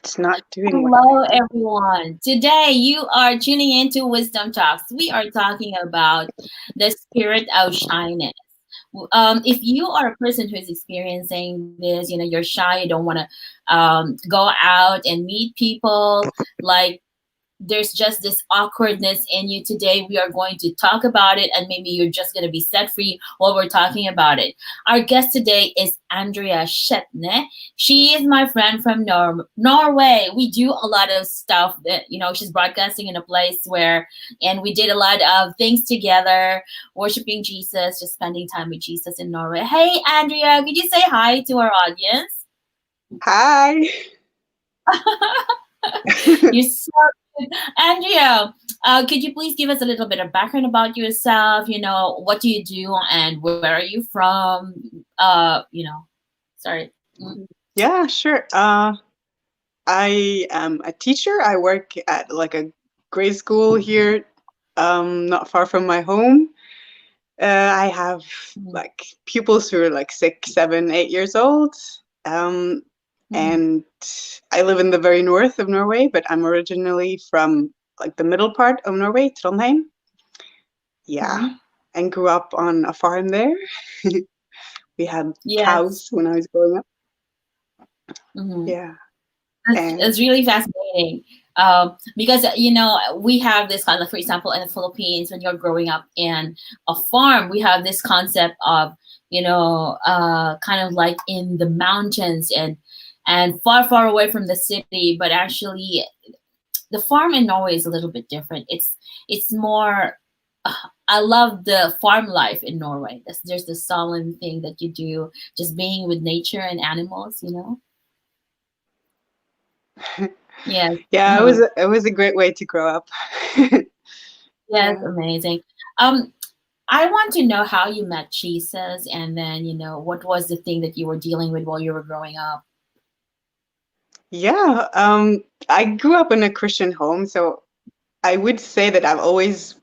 It's not doing what Hello, everyone. Today you are tuning into Wisdom Talks. We are talking about the spirit of shyness. If you are a person who is experiencing this, you're shy, you don't want to go out and meet people, like there's just this awkwardness in you. Today we are going to talk about it, and maybe you're just going to be set free while we're talking about it. Our guest today is Andrea Skjetne. She is my friend from Norway. We do a lot of stuff that, she's broadcasting in a place where, and we did a lot of things together, worshiping Jesus, just spending time with Jesus in Norway. Hey Andrea, could you say hi to our audience? Hi. You're so good. Andrea, could you please give us a little bit of background about yourself? What do you do and where are you from? Sorry. Yeah, sure. I am a teacher. I work at like a grade school here, not far from my home. I have like pupils who are like 6, 7, 8 years old. Um, and I live in the very north of Norway, but I'm originally from like the middle part of Norway, Trondheim. Yeah, and grew up on a farm there. We had Yes. cows when I was growing up. Mm-hmm. Yeah, and It's really fascinating. Because we have this kind of, for example, in the Philippines, when you're growing up in a farm, we have this concept of kind of like in the mountains and far far away from the city. But actually, the farm in Norway is a little bit different. It's more. I love the farm life in Norway. There's the solemn thing that you do, just being with nature and animals. Yes. yeah, Uh-huh. it was a great way to grow up. Yes, Yeah. amazing. Um, I want to know how you met Jesus, and then, what was the thing that you were dealing with while you were growing up? Yeah, I grew up in a Christian home, so I would say that I've always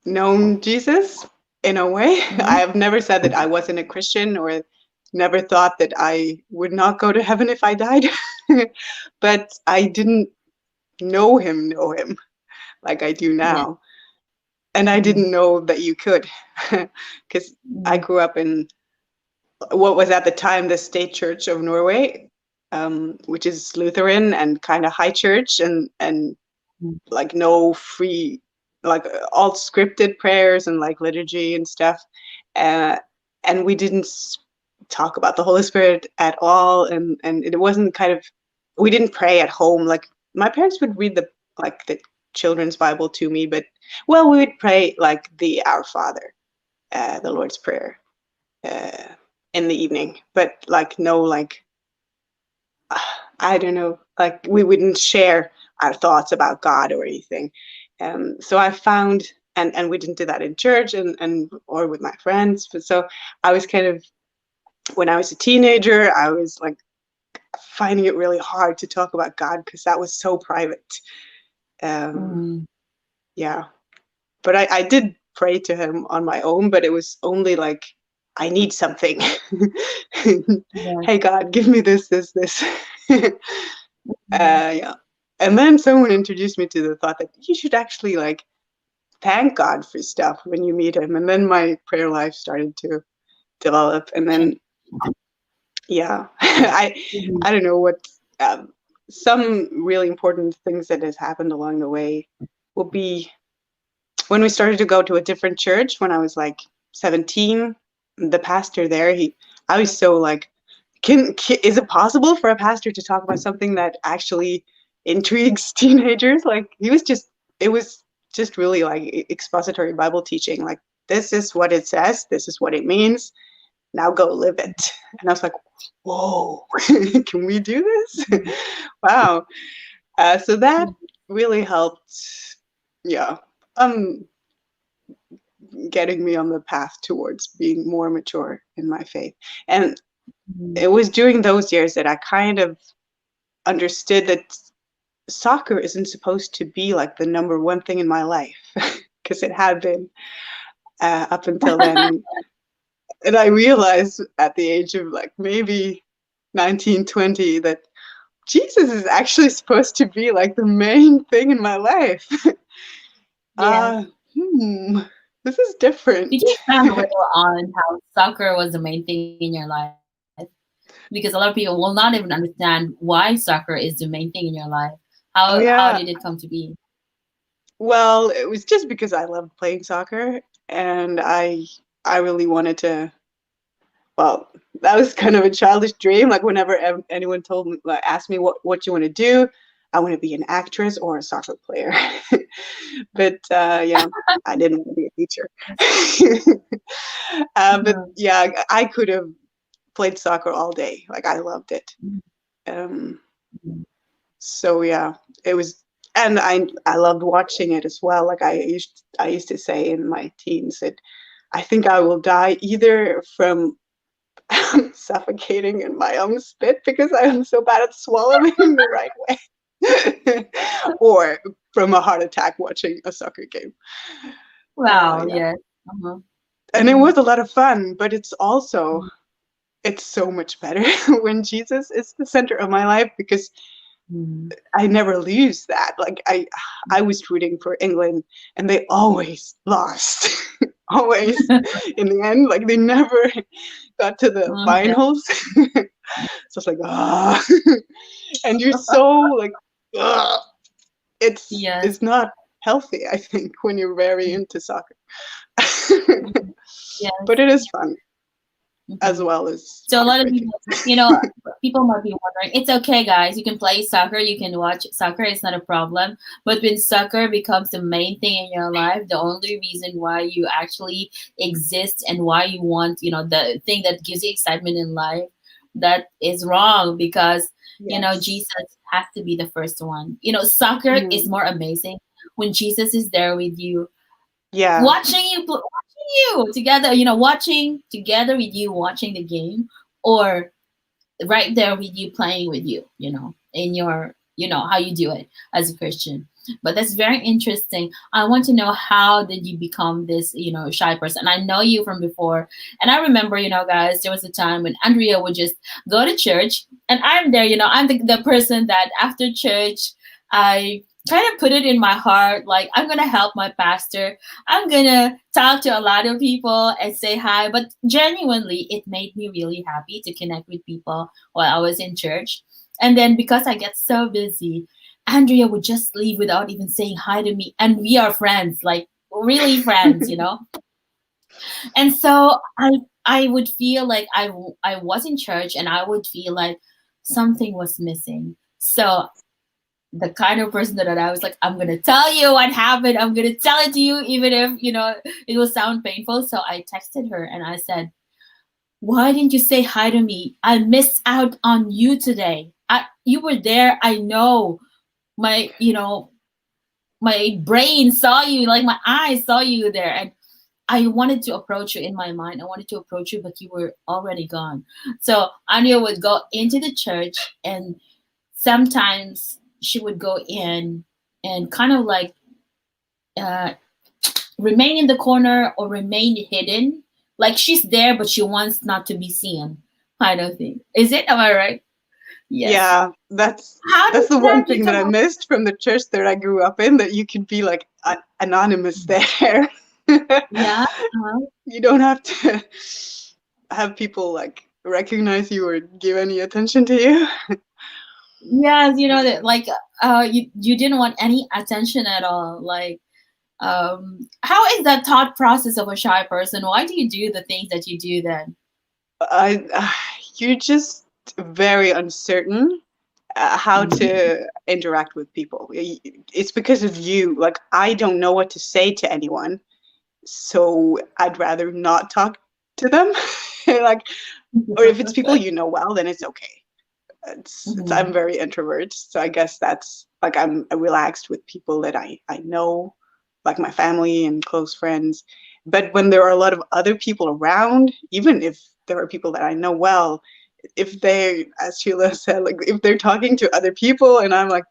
known Jesus in a way. I Hmm. have never said that I wasn't a Christian or never thought that I would not go to heaven if I died. But I didn't know him like I do Yeah. now. And I Hmm. didn't know that you could, because I grew up in what was at the time the state church of Norway, which is Lutheran and kind of high church, and like no free, like all scripted prayers and like liturgy and stuff, uh, and we didn't talk about the Holy Spirit at all, and it wasn't kind of, we didn't pray at home. Like my parents would read the children's Bible to me, but well, we would pray like the Our Father, the Lord's Prayer, uh, in the evening, but like no, like I don't know, like we wouldn't share our thoughts about God or anything. So I found, and we didn't do that in church and or with my friends. But so I was kind of, when I was a teenager, I was like finding it really hard to talk about God because that was so private. Um, Hmm. yeah, but I did pray to him on my own, but it was only like, I need something. Yeah. Hey God, give me this. Mhm. Yeah. And then someone introduced me to the thought that you should actually like thank God for stuff when you meet him. And then my prayer life started to develop. And then yeah, I don't know what, um, some really important things that has happened along the way will be when we started to go to a different church when I was like 17. The pastor there, I was so like, is it possible for a pastor to talk about something that actually intrigues teenagers? Like he was just, it was just really like expository Bible teaching. Like this is what it says, this is what it means. Now go live it. And I was like, whoa, can we do this? Wow. So that really helped. Yeah. Um, Getting me on the path towards being more mature in my faith. And it was during those years that I kind of understood that soccer isn't supposed to be like the number one thing in my life because it had been up until then. And I realized at the age of like maybe 19, 20 that Jesus is actually supposed to be like the main thing in my life. Yes. Uh, hmm, this is different. Did you expand a little on how soccer was the main thing in your life? Because a lot of people will not even understand why soccer is the main thing in your life. Oh How did yeah. it come to be? Well, it was just because I loved playing soccer and I really wanted to, well, that was kind of a childish dream. Like whenever anyone told me, like, asked me what you want to do, I want to be an actress or a soccer player. But yeah, I didn't want to be a teacher. But Mhm. yeah, I could have played soccer all day. Like I loved it. Um, Mhm. so yeah, it was, and I loved watching it as well. Like I used to say in my teens that I think I will die either from suffocating in my own spit because I am so bad at swallowing the right way, or from a heart attack watching a soccer game. Wow, Yeah, yes. Uh-huh. and it Mhm. was a lot of fun, but it's so much better when Jesus is the center of my life because Mhm. I never lose that. Like I was rooting for England and they always lost. Always in the end. Like they never got to the Yeah. finals. So it's like, ah. And you're so like, ah. Yes. It's not healthy, I think, when you're very into soccer. Mhm. But Yes. it is fun as Mhm. well as So a lot of heartbreaking. people, people might be wondering, it's okay, guys. You can play soccer, you can watch soccer, it's not a problem. But when soccer becomes the main thing in your life, the only reason why you actually exist and why you want, the thing that gives you excitement in life, that is wrong because, Yes. Jesus has to be the first one. Soccer is Mhm. more amazing when Jesus is there with you, Yeah. watching you together, watching together with you, watching the game, or right there with you playing with you, in your, how you do it as a Christian. But that's very interesting. I want to know, how did you become this, shy person? I know you from before, and I remember, guys, there was a time when Andrea would just go to church, and I'm there, I'm the person that after church, I kind of put it in my heart, like, I'm gonna help my pastor, I'm gonna talk to a lot of people and say hi. But genuinely, it made me really happy to connect with people while I was in church. And then because I get so busy, Andrea would just leave without even saying hi to me. And we are friends, like really friends. And so I would feel like I was in church and I would feel like something was missing. So the kind of person that I was like, I'm gonna tell you what happened. I'm gonna tell it to you, even if it will sound painful. So I texted her and I said, "Why didn't you say hi to me? I missed out on you today. You were there. I know my my brain saw you, like my eyes saw you there, and I wanted to approach you in my mind. I wanted to approach you, but you were already gone." So Anya would go into the church, and sometimes she would go in and kind of like uh, remain in the corner or remain hidden. Like she's there, but she wants not to be seen, kind of thing. Is it? Am I right? Yes. Yeah, How that's did the that one thing that I become? missed from the church that I grew up in, that you can be like anonymous there. Yeah. Uh-huh. You don't have to have people like recognize you or give any attention to you. Yes, that like you didn't want any attention at all. Like how is that thought process of a shy person? Why do you do the things that you do then? I, you're just very uncertain how Mhm. to interact with people. It's because of you. Like I don't know what to say to anyone, so I'd rather not talk to them. Like, or if it's people you know well, then it's okay. I'm Mhm. very introvert, so I guess that's like I'm relaxed with people that I know, like my family and close friends. But when there are a lot of other people around, even if there are people that I know well, if they, as Sheila said, like if they're talking to other people and I'm like,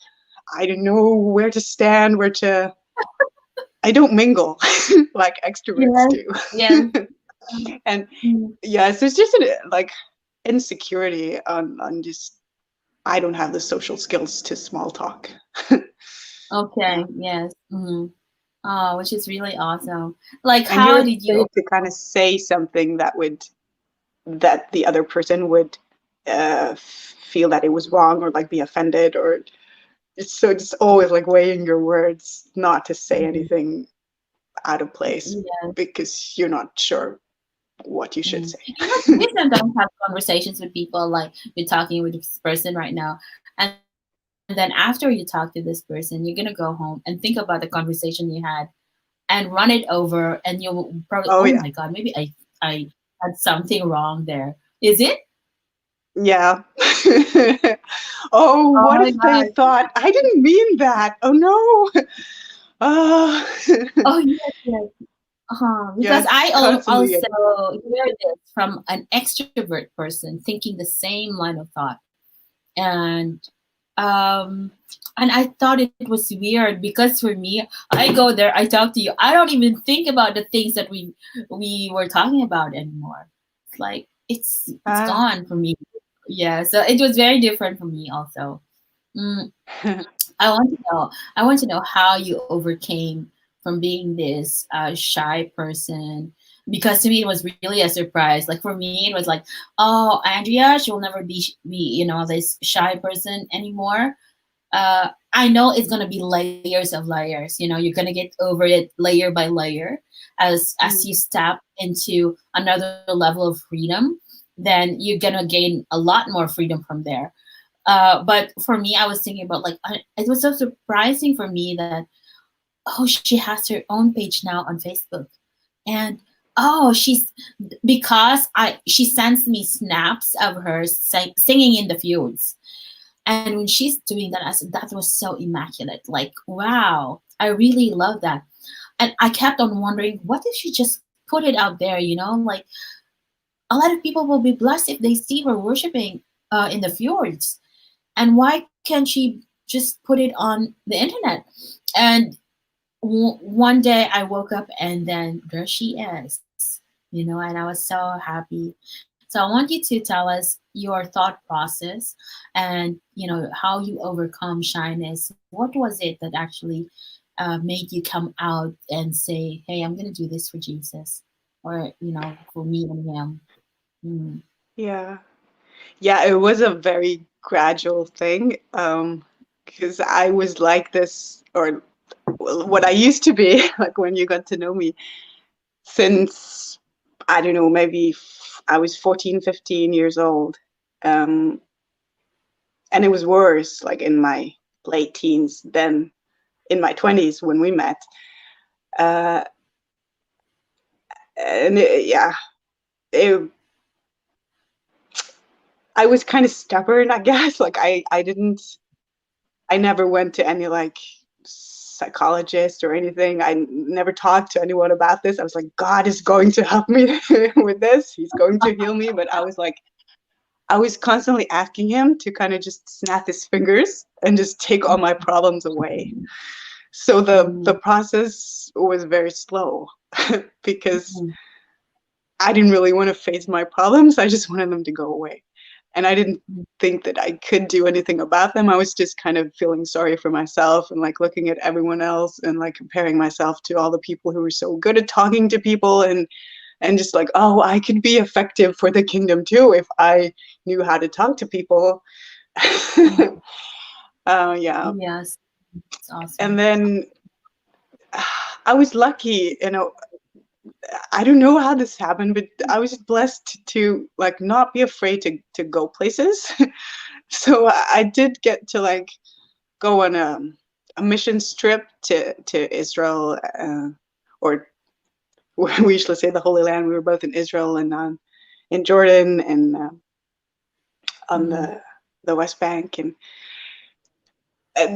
I don't know where to stand, I don't mingle like extroverts Yes. do. Yes. And Mhm. yeah, so it's just like insecurity on just I don't have the social skills to small talk. Okay, Yeah. yes. Oh, which is really awesome. Like, And you're how did you afraid to kind of say something that the other person would feel that it was wrong or like be offended, or it's always like weighing your words not to say Mhm. anything out of place Yeah. because you're not sure what you should say. You know, we sometimes have conversations with people, like you're talking with this person right now, and then after you talk to this person, you're gonna go home and think about the conversation you had and run it over, and you'll probably, oh my Oh God, yeah. maybe I had something wrong there. Is it? Yeah. Oh, Oh what my if they God. thought I didn't mean that? Oh no. Ah. Oh yes, yes. Yeah, Because it's I constantly also hear this from an extrovert person thinking the same line of thought. And um I thought it was weird because for me, I go there, I talk to you, I don't even think about the things that we were talking about anymore. It's like it's ah. gone for me. Yeah, so it was very different for me also. Mm, I want to know how you overcame from being this shy person, because to me it was really a surprise. Like for me, it was like, oh, Andrea, she'll never be this shy person anymore. I know it's gonna be layers of layers. You're gonna get over it layer by layer as Mm. you step into another level of freedom. Then you're gonna gain a lot more freedom from there. But for me, I was thinking about like it was so surprising for me that, oh, she has her own page now on Facebook, and oh, she sends me snaps of her singing in the fields, and when she's doing that, I said that was so immaculate. Like, wow, I really love that, and I kept on wondering, what if she just put it out there? Like a lot of people will be blessed if they see her worshiping in the fjords, and why can't she just put it on the internet? And one day I woke up and then there she is, and I was so happy. So I want you to tell us your thought process and how you overcome shyness. What was it that actually made you come out and say, hey, I'm going to do this for Jesus, or for me and him. Mm. Yeah. Yeah, it was a very gradual thing. Because I was like this, or well, what I used to be, like when you got to know me, since I don't know, maybe I was 14, 15 years old. Um, and it was worse like in my late teens than in my 20s when we met. Uh, and yeah, it, I was kind of stubborn, I guess. Like I never went to any like psychologist or anything. I never talked to anyone about this. I was like, God is going to help me with this. He's going to heal me. But I was constantly asking him to kind of just snap his fingers and just take all my problems away. So the Mm. process was very slow because Mm. I didn't really want to face my problems. I just wanted them to go away. And I didn't think that I could do anything about them. I was just kind of feeling sorry for myself and like looking at everyone else and like comparing myself to all the people who were so good at talking to people, and just like, oh, I could be effective for the kingdom too if I knew how to talk to people. Yeah. Yes, it's And awesome. then I was lucky, I don't know how this happened, but I was blessed to like not be afraid to go places. So I did get to like go on a missions trip to Israel, or we usually say the Holy Land. We were both in Israel and in Jordan and on Mm. the West Bank, and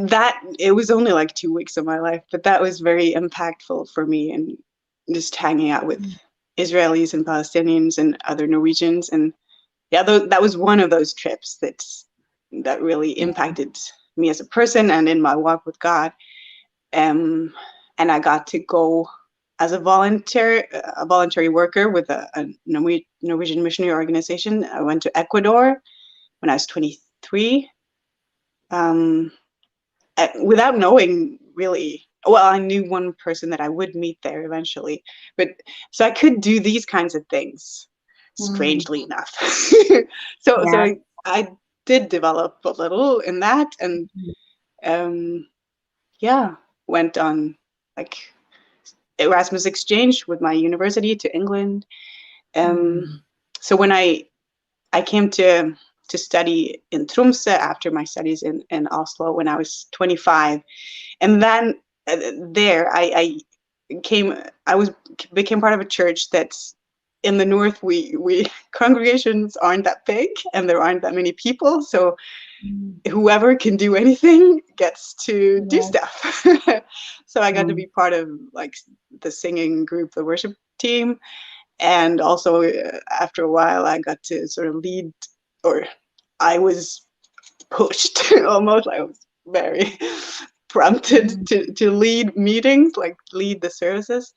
that it was only like 2 weeks of my life, but that was very impactful for me, and just hanging out with Israelis and Palestinians and other Norwegians. And yeah, that was one of those trips that really impacted me as a person and in my walk with God. Um, and I got to go as a voluntary worker with a Norwegian missionary organization. I went to Ecuador when I was 23, um, without knowing really. Well, I knew one person that I would meet there eventually, but so I could do these kinds of things, Mm. strangely enough. So Yes. I did develop a little in that, and Mm. um, yeah, went on like Erasmus exchange with my university to England. Um, so when I came to study in Tromsø after my studies in Oslo when I was 25, and then there came I was became part of a church that's in the north. We congregations aren't that big and there aren't that many people, so Mm. whoever can do anything gets to do Yes. stuff. So I got to Mm. be part of like the singing group, the worship team, and also after a while I got to sort of lead, or I was pushed almost. I was very prompted Mm. to lead meetings, like lead the services,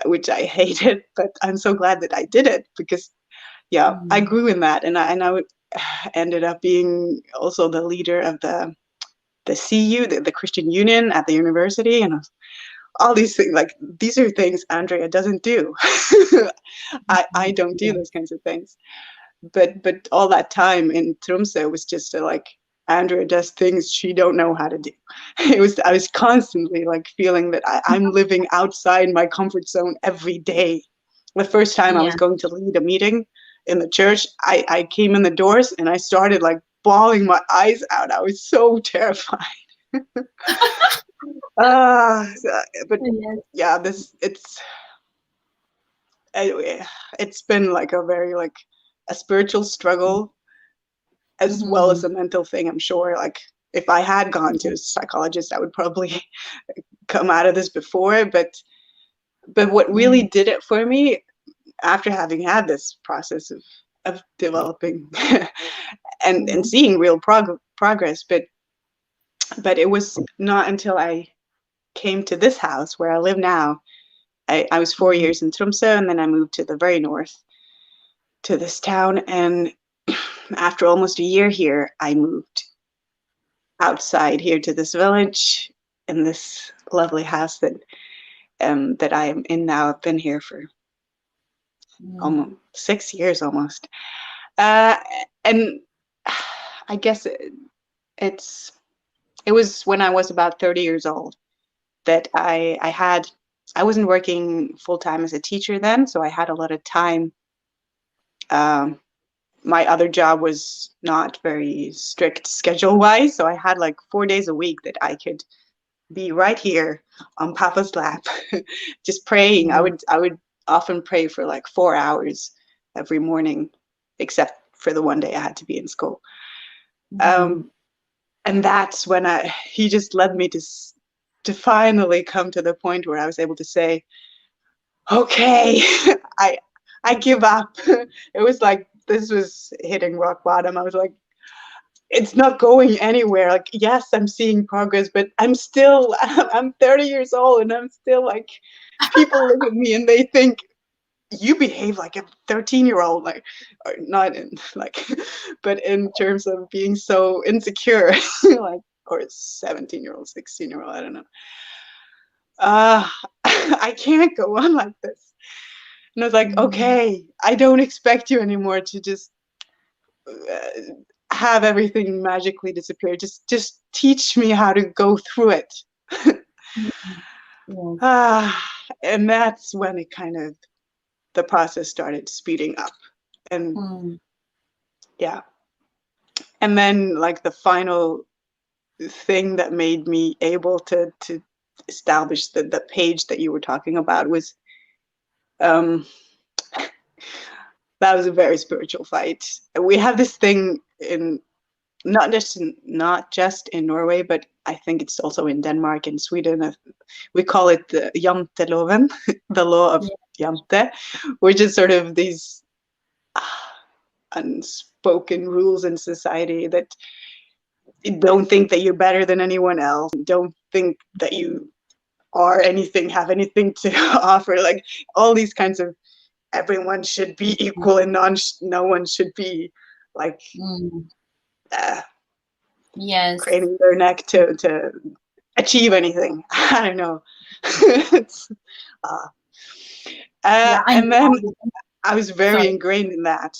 which I hated, but I'm so glad that I did it because yeah, I Mm. grew in that, and I ended up being also the leader of the CU, the Christian Union at the university, and all these things. Like these are things Andrea doesn't do. I don't do Yeah. those kinds of things. But all that time in Tromsø was just like Andrea does things she don't know how to do. I was constantly like feeling that I'm living outside my comfort zone every day. The first time I was Yeah. going to lead a meeting in the church, I came in the doors and I started like bawling my eyes out. I was so terrified. But Yes. yeah, this anyway, it's been like a very like a spiritual struggle as well Mm-hmm. as a mental thing. I'm sure like if I had gone to a psychologist, I would probably come out of this before. But what really Mm. did it for me after having had this process of developing and Mm. seeing real progress, but it was not until I came to this house where I live now. I was 4 years in Tromsø, and then I moved to the very north to this town. And after almost a year here, I moved outside here to this village in this lovely house that I am in now. I've been here for Mm. almost 6 years almost. Uh, and I guess it's it was when I was about 30 years old that I wasn't working full time as a teacher then, so I had a lot of time. Um, my other job was not very strict schedule wise, so I had like 4 days a week that I could be right here on Papa's lap, just praying. Mm. I would often pray for like 4 hours every morning, except for the one day I had to be in school. Mm. Um, and that's when he just led me to finally come to the point where I was able to say, okay, I I give up. It was like this was hitting rock bottom. I was like, it's not going anywhere. Like, yes, I'm seeing progress, but I'm 30 years old and I'm still like, people look at me and they think you behave like a 13-year-old, like, or not in like, but in terms of being so insecure, like, or 17-year-old, 16-year-old, I don't know. Uh, I can't go on like this. And I was like, Mm. okay, I don't expect you anymore to just uh, have everything magically disappear. Just teach me how to go through it. Mm. Yes. And that's when it kind of the process started speeding up. And Mm. yeah. And then like the final thing that made me able to establish the page that you were talking about was um that was a very spiritual fight. We have this thing in not just in Norway, but I think it's also in Denmark and Sweden. We call it the Janteloven, the law of Yeah. Yante, which is sort of these unspoken rules in society that don't think that you're better than anyone else, don't think that you are anything, have anything to offer, like all these kinds of everyone should be equal and no one should be like Mm. uh, Yes. craning their neck to achieve anything. I don't know. It's, uh, Yeah, I and then know. I was very Sorry. ingrained in that.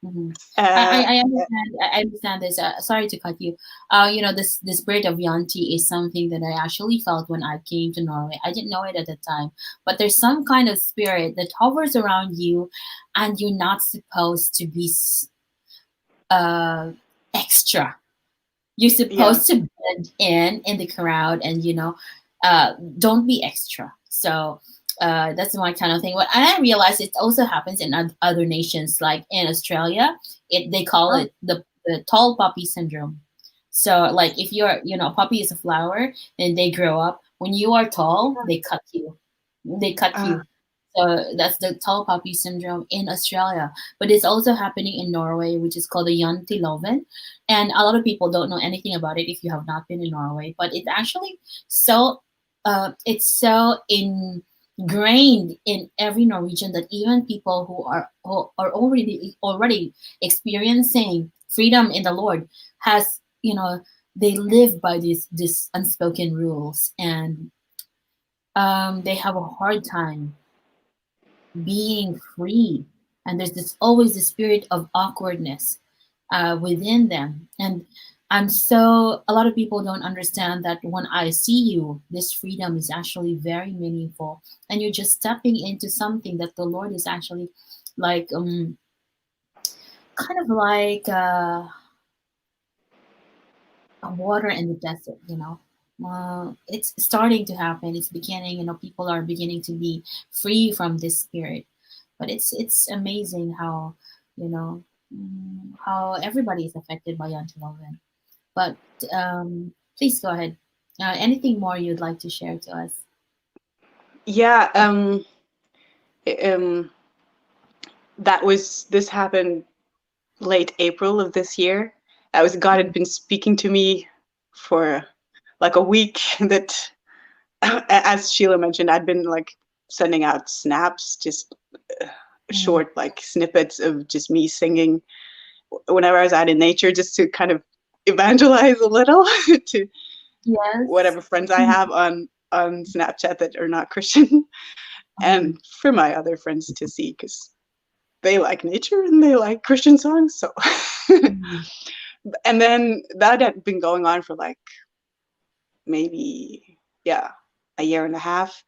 Hmm. Uh, I understand. I understand this. Sorry to cut you. This spirit of Yante is something that I actually felt when I came to Norway. I didn't know it at the time, but there's some kind of spirit that hovers around you, and you're not supposed to be uh extra. You're yeah. supposed to blend in the crowd, and don't be extra. So that's my kind of thing. But and I realize it also happens in other nations, like in Australia. They call Oh, it the tall poppy syndrome. So like if you're, a poppy is a flower and they grow up. When you are tall, they cut you. They cut uh, you. So that's the tall poppy syndrome in Australia. But it's also happening in Norway, which is called the Yante, and a lot of people don't know anything about it if you have not been in Norway. But it's actually so it's so ingrained in every Norwegian that even people who are already experiencing freedom in the Lord has they live by these unspoken rules, and they have a hard time being free. And there's this always the spirit of awkwardness within them. And a lot of people don't understand that when I see you, this freedom is actually very meaningful. And you're just stepping into something that the Lord is actually like, kind of like a water in the desert, it's starting to happen. It's beginning, people are beginning to be free from this spirit. But it's amazing how, you know, how everybody is affected by Yantiloven. But please go ahead. Anything more you'd like to share to us? yeah. Um, this happened late April of this year. That was God had been speaking to me for like a week. That, as Sheila mentioned, I'd been like sending out snaps, just Mm-hmm. short like snippets of just me singing whenever I was out in nature, just to kind of evangelize a little to Yes. whatever friends I have on Snapchat that are not Christian, Mm-hmm. and for my other friends to see, because they like nature and they like Christian songs. So, Mm-hmm. and then that had been going on for like maybe, yeah, a year and a half.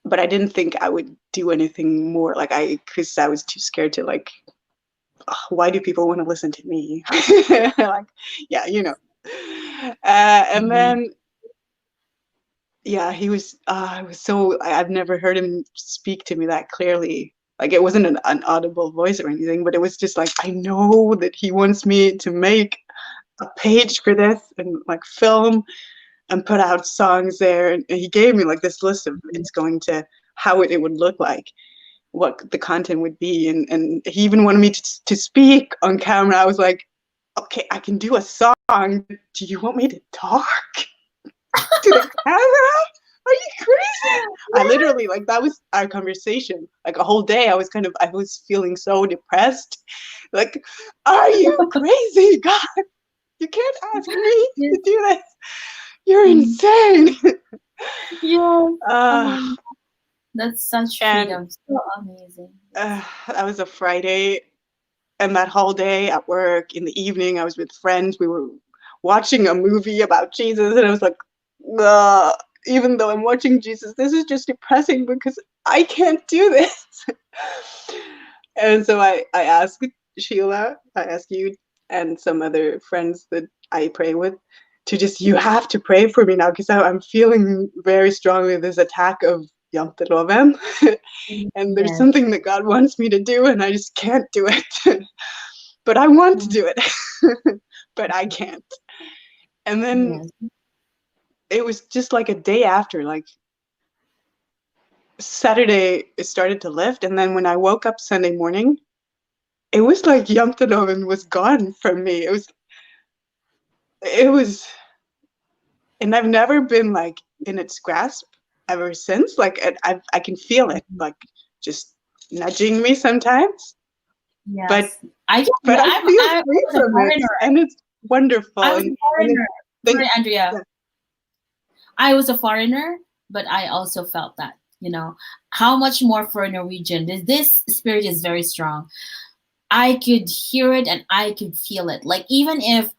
But I didn't think I would do anything more. Like because I was too scared to like, oh, why do people want to listen to me? Like, yeah, you know. And Mm-hmm. then, yeah, I was so, I've never heard him speak to me that clearly. Like, it wasn't an audible voice or anything, but it was just like, I know that he wants me to make a page for this and like film and put out songs there. And he gave me like this list of how it would look like, what the content would be. And he even wanted me to speak on camera. I was like, okay, I can do a song. Do you want me to talk to the camera? Are you crazy? I literally, like, that was our conversation. Like a whole day, I was feeling so depressed. Like, are you crazy? God, you can't ask me Yes. to do this. You're Mm. insane. Yes. uh, Oh, that's such and freedom. So amazing. that was a Friday. And that whole day at work, in the evening, I was with friends. We were watching a movie about Jesus. And I was like, ugh, even though I'm watching Jesus, this is just depressing because I can't do this. And so I asked Sheila, I asked you and some other friends that I pray with to just, you have to pray for me now, because I'm feeling very strongly this attack of Janteloven. And there's Yes. something that God wants me to do, and I just can't do it. But I want to do it, but I can't. And then Yes. it was just like a day after, like Saturday, it started to lift. And then when I woke up Sunday morning, it was like Janteloven was gone from me. It was, and I've never been like in its grasp ever since. Like I can feel it, like just nudging me sometimes, but Yes. I can. but I feel I free was a from it, foreigner. and it's wonderful. I was a And foreigner. then, Sorry, Andrea. yeah. I was a foreigner, but I also felt that, how much more for a Norwegian. This spirit is very strong. I could hear it and I could feel it. Like even if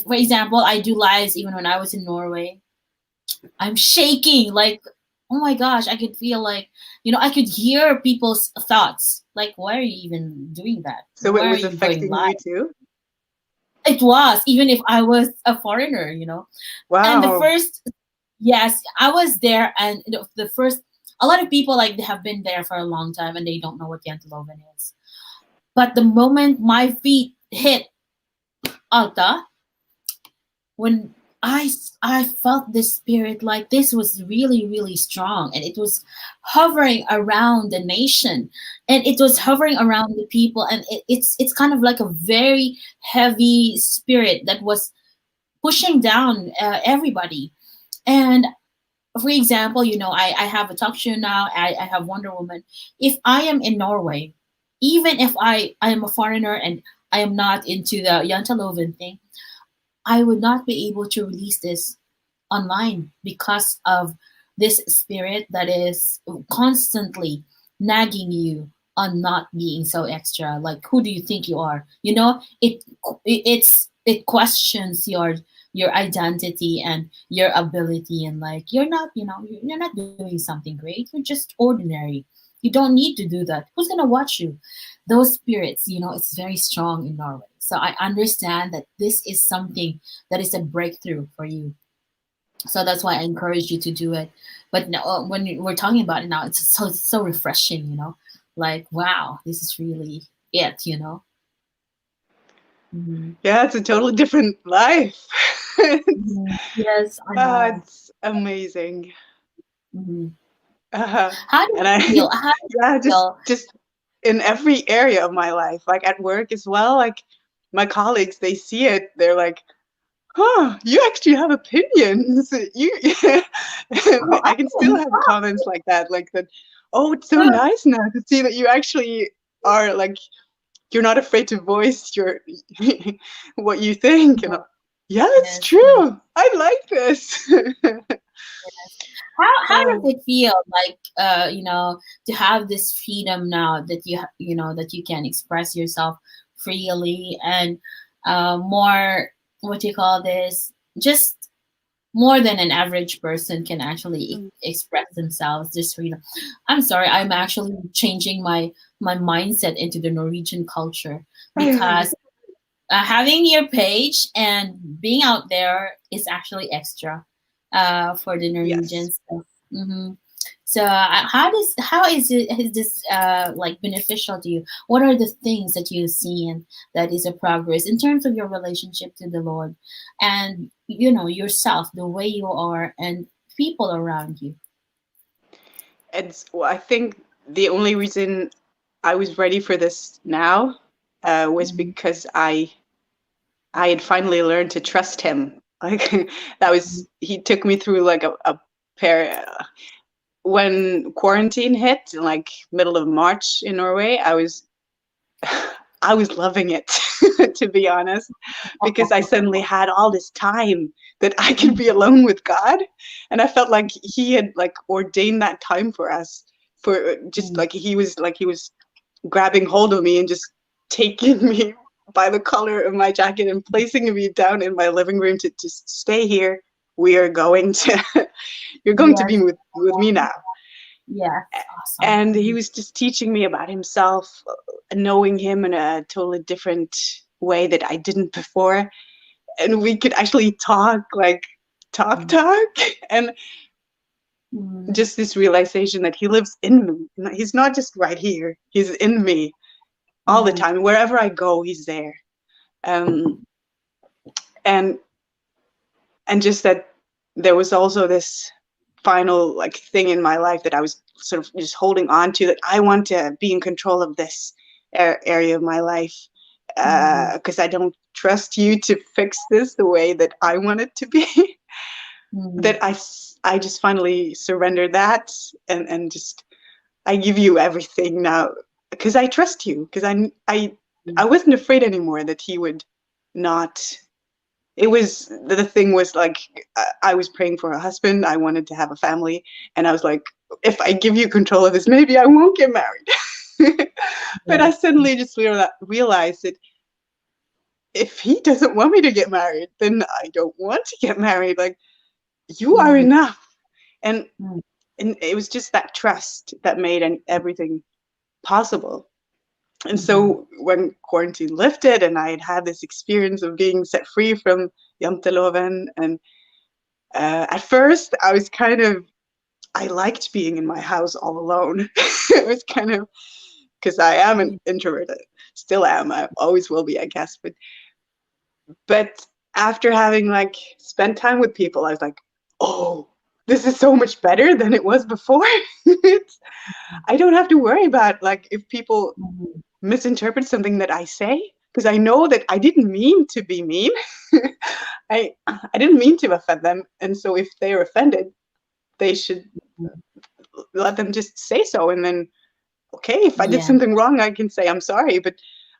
for example I do lives even when I was in Norway, I'm shaking like, oh my gosh, I could feel like, I could hear people's thoughts. Like, why are you even doing that? So it Why are was you going affecting you live? too? It was, even if I was a foreigner. And the Wow. first, yes, I was there, and the first, a lot of people like they have been there for a long time and they don't know what Yante is. But the moment my feet hit Alta, when I felt this spirit, like this was really really strong, and it was hovering around the nation, and it was hovering around the people, and it's kind of like a very heavy spirit that was pushing down everybody. And for example, I have a talk show now. I have Wonder Woman. If I am in Norway, even if I am a foreigner and I am not into the Yante thing, I would not be able to release this online because of this spirit that is constantly nagging you on not being so extra. Like, who do you think you are? It questions your identity and your ability, and like you're not doing something great. You're just ordinary. You don't need to do that. Who's gonna watch you? Those spirits, it's very strong in Norway. So I understand that this is something that is a breakthrough for you. So that's why I encourage you to do it. But now, when we're talking about it now, it's so refreshing. Like, wow, this is really it. Hmm. Yeah, it's a totally different life. It's, Yes, I know. it's amazing. Hmm. Uh, How do and you I, feel? How do you yeah, just feel? just in every area of my life, like at work as well. Like my colleagues, they see it. They're like, "Huh, you actually have opinions." You, Oh, I can still have comments like that, like that. Oh, it's so oh, nice now to see that you actually are like you're not afraid to voice your what you think. And yeah, it's yes, yes. true. I like this. How Uh, does it feel like to have this freedom now that that you can express yourself freely and more, what do you call this, just more than an average person can actually express themselves this freedom. I'm sorry, I'm actually changing my mindset into the Norwegian culture because having your page and being out there is actually extra for the yes. Norwegians. Hmm. So how is this like beneficial to you? What are the things that you've seen that is a progress in terms of your relationship to the Lord and yourself, the way you are, and people around you? Well, I think the only reason I was ready for this now was Mm-hmm. because I had finally learned to trust him. Like that was he took me through like a pair when quarantine hit in like middle of March in Norway. I was loving it, to be honest, because I suddenly had all this time that I could be alone with God, and I felt like He had like ordained that time for us, for just like He was grabbing hold of me and just taking me by the collar of my jacket and placing me down in my living room to just stay here. We are going to, you're going to Yes. be with me now. Yes. Awesome. And he was just teaching me about himself, knowing him in a totally different way that I didn't before. And we could actually talk, like talk, and Mm-hmm. just this realization that he lives in me. He's not just right here; he's in me all the time. Wherever I go, he's there. Um, and and just that there was also this final like thing in my life that I was sort of just holding on to, that I want to be in control of this area of my life, because I don't trust you to fix this the way that I want it to be. Mm-hmm. That I just finally surrendered that, and just I give you everything now because I trust you, because I wasn't afraid anymore that he would not. it was, the thing was like, I was praying for a husband. I wanted to have a family, and I was like, if I give you control of this, maybe I won't get married. But I Yes. suddenly just realized that if he doesn't want me to get married, then I don't want to get married. Like, you are Mm, enough. And mm, and it was just that trust that made everything possible. And mhm. so when quarantine lifted and I had had this experience of being set free from Yante, and at first I was kind of, I liked being in my house all alone. It was kind of, because I am an Yeah. introvert, still am, I always will be, I guess. But after having like spent time with people, I was like, oh, this is so much better than it was before. It's, I don't have to worry about like if people Mhm. misinterpret something that I say, because I know that I didn't mean to be mean. I didn't mean to offend them, and so if they're offended, they should let them just say so, and then okay, if I did Yeah. something wrong, I can say I'm sorry, but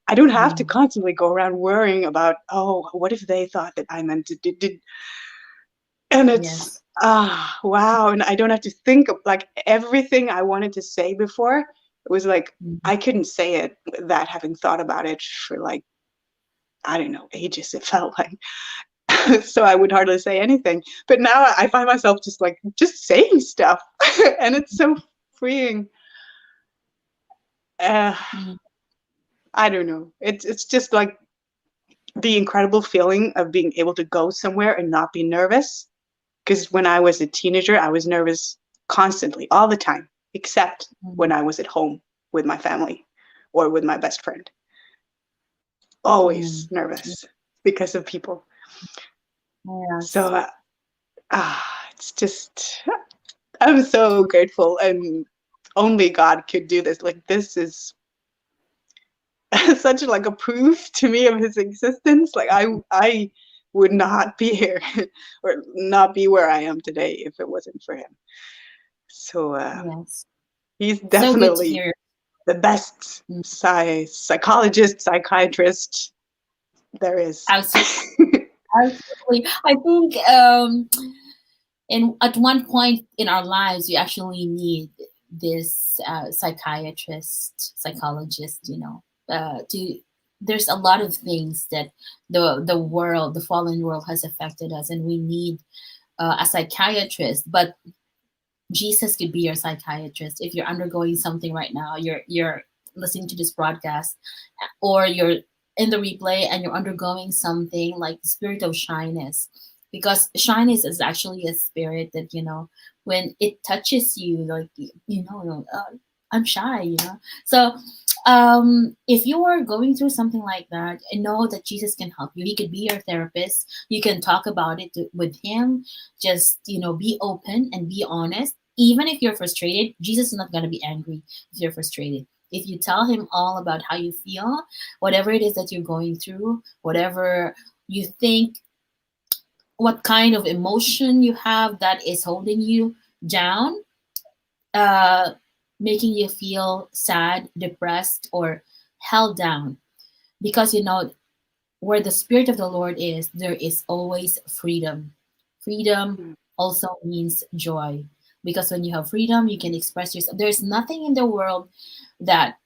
I don't have to Mm. constantly go around worrying about, oh, what if they thought that I meant to did, and it's Yes. wow, and I don't have to think of like everything I wanted to say before. It was like Mhm. I couldn't say it without having thought about it for like, I don't know, ages. It felt like so I would hardly say anything. But now I find myself just like just saying stuff, and it's so freeing. Uh, Mm. I don't know. It's just like the incredible feeling of being able to go somewhere and not be nervous. Because when I was a teenager, I was nervous constantly, all the time, except when Mm. I was at home with my family or with my best friend. Mm. Always nervous because of people. So, Yes. it's just, I'm so grateful, and only God could do this. Like, this is such like a proof to me of his existence. Like, I would not be here or not be where I am today if it wasn't for him. So, Yes. he's So good to definitely hear. the best Mm. psychologist, psychiatrist there is. Absolutely. Absolutely. I think in at one point in our lives we actually need this psychiatrist, psychologist, to there's a lot of things that the world, the fallen world has affected us, and we need a psychiatrist. But Jesus could be your psychiatrist if you're undergoing something right now. You're listening to this broadcast, or you're in the replay and you're undergoing something like the spirit of shyness, because shyness is actually a spirit that, when it touches you, like, I'm shy, so if you are going through something like that, I know that Jesus can help you. He could be your therapist. You can talk about it with him. Just, be open and be honest. Even if you're frustrated, Jesus is not going to be angry if you're frustrated. If you tell him all about how you feel, whatever it is that you're going through, whatever you think, what kind of emotion you have that is holding you down, uh, making you feel sad, depressed, or held down. Because, where the Spirit of the Lord is, there is always freedom. Freedom also means joy. Because when you have freedom, you can express yourself. There's nothing in the world that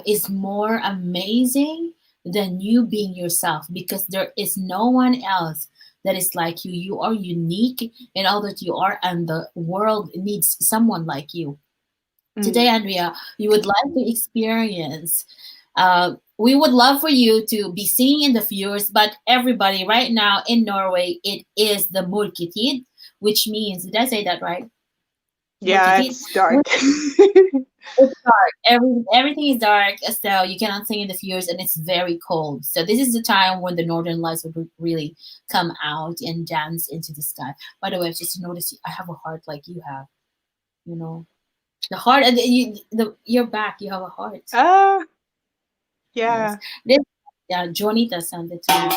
is more amazing than you being yourself, because there is no one else that is like you. You are unique in all that you are, and the world needs someone like you. Today, Mm. Andrea, you would like to experience. We would love for you to be singing in the fjords, but everybody right now in Norway, it is the Mørketid, which means, did I say that right? Yeah, Mørketid. it's dark. It's dark. Everything is dark, so you cannot sing in the fjords, and it's very cold. So this is the time when the northern lights would really come out and dance into the sky. By the way, just to notice, I have a heart like you have. You know, the heart, and your back. You have a heart. Ah, Yes. yeah. This, yeah, Jonita sent it to me.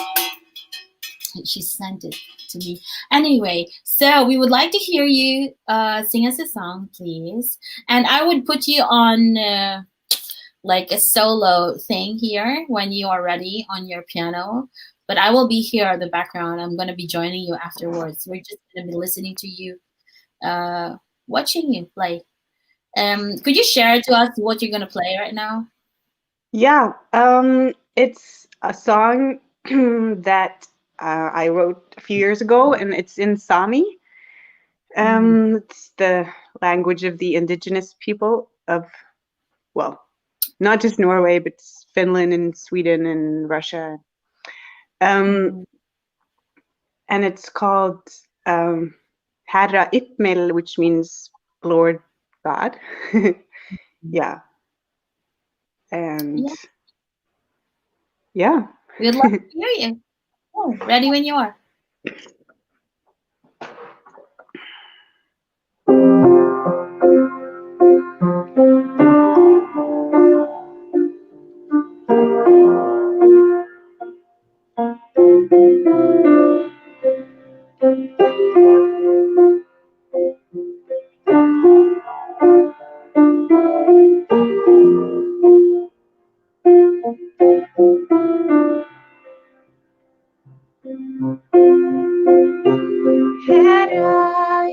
She sent it to me. Anyway, so we would like to hear you sing us a song, please. And I would put you on like a solo thing here when you are ready on your piano. but I will be here in the background. I'm gonna be joining you afterwards. We're just gonna be listening to you, uh, watching you play. Could you share to us what you're gonna play right now? Yeah, it's a song that I wrote a few years ago, and it's in Sami. Mm, It's the language of the indigenous people of, well, not just Norway, but Finland and Sweden and Russia. Um, mm, and it's called Herra Itmel, which means Lord God. mm. Yeah, and Yeah, yeah. we'd love to hear you. Oh, ready when you are. Herra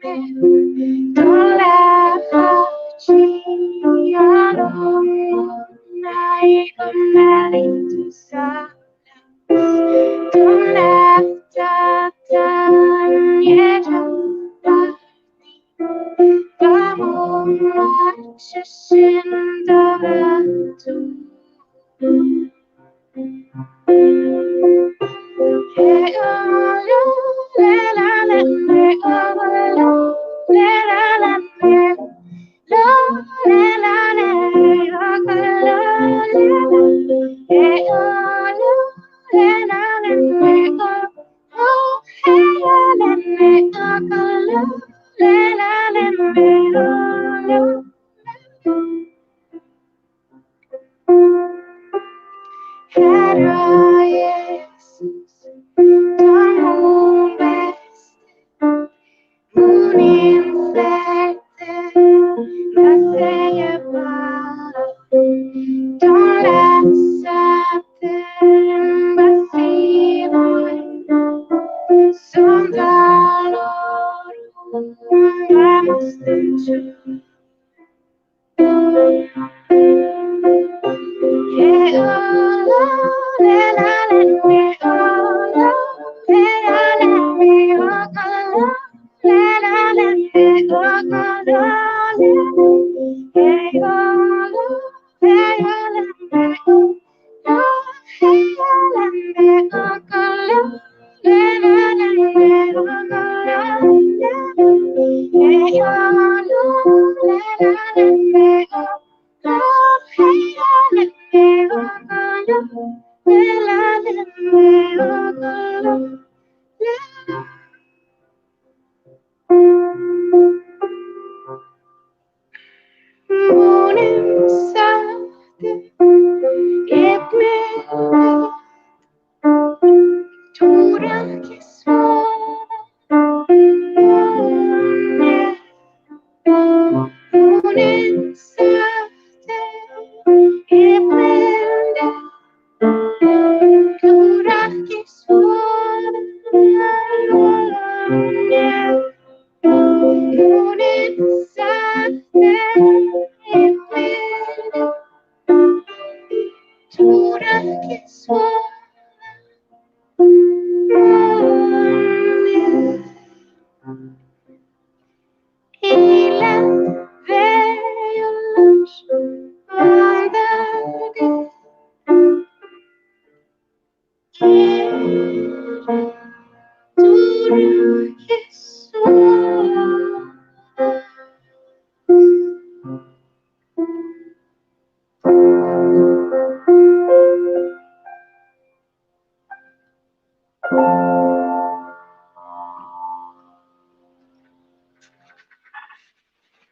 Itmel, don't laugh at me. I know I am married to silence. Don't laugh at me. Vamos haciendo tú.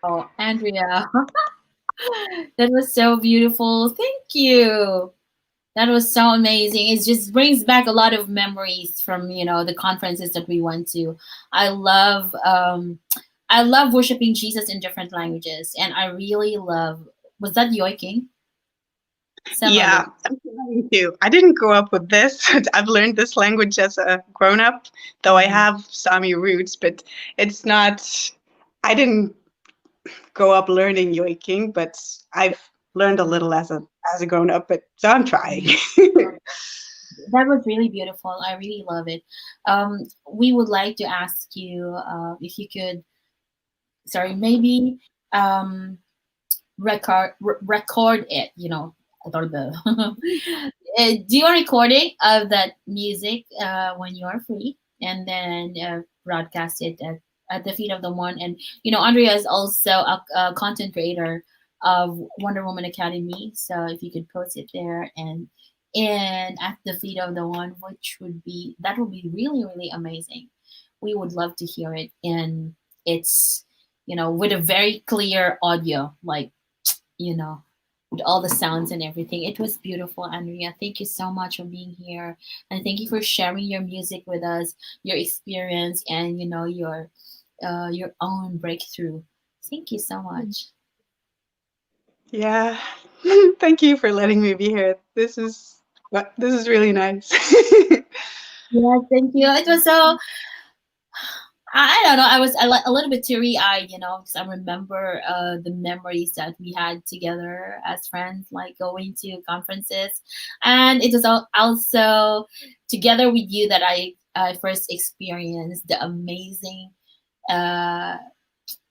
Oh, Andrea, that was so beautiful. Thank you. That was so amazing. It just brings back a lot of memories from, the conferences that we went to. I love I love worshiping Jesus in different languages, and I really love, was that Yoiking? Some of Yeah, it. I'm trying to. I didn't grow up with this. I've learned this language as a grown up, though I Mhm. have Sami roots, but it's not, I didn't grow up learning yoiking, but I've learned a little as a grown up, but so I'm trying. Mhm. That was really beautiful. I really love it. We would like to ask you if you could, sorry, maybe um, record it. Or the do a recording of that music when you are free, and then broadcast it at the feet of the one. And Andrea is also a content creator of Wonder Woman Academy, so if you could post it there and at the feet of the one, which would be really really amazing. We would love to hear it, and it's with a very clear audio, like you know, with all the sounds and everything. It was beautiful, Andrea. Thank you so much for being here, and thank you for sharing your music with us, your experience, and your own breakthrough. Thank you so much. Yeah. Thank you for letting me be here. This is really nice. Yeah, thank you. It was so I don't know. I was a little bit teary eyed, because I remember the memories that we had together as friends, like going to conferences, and it was also together with you that I first experienced the amazing. Uh,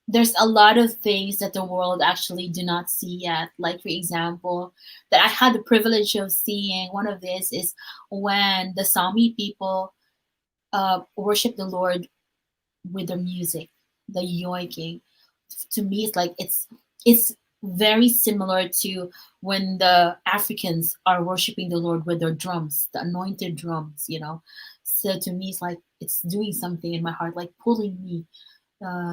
there's a lot of things that the world actually do not see yet. Like for example, that I had the privilege of seeing. One of this is when the Sami people worship the Lord with the music, the yoiking. To me, it's like it's very similar to when the Africans are worshiping the Lord with their drums, the anointed drums. So to me, it's like it's doing something in my heart, like pulling me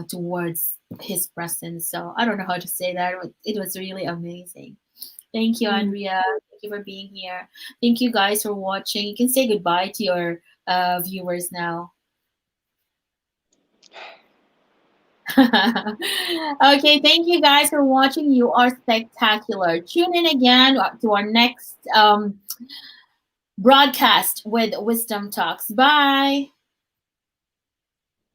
towards His presence. So I don't know how to say that. But it was really amazing. Thank you, Mm. Andrea. Thank you for being here. Thank you guys for watching. You can say goodbye to your viewers now. Okay, thank you guys for watching. You are spectacular. Tune in again to our next broadcast with Wisdom Talks. Bye.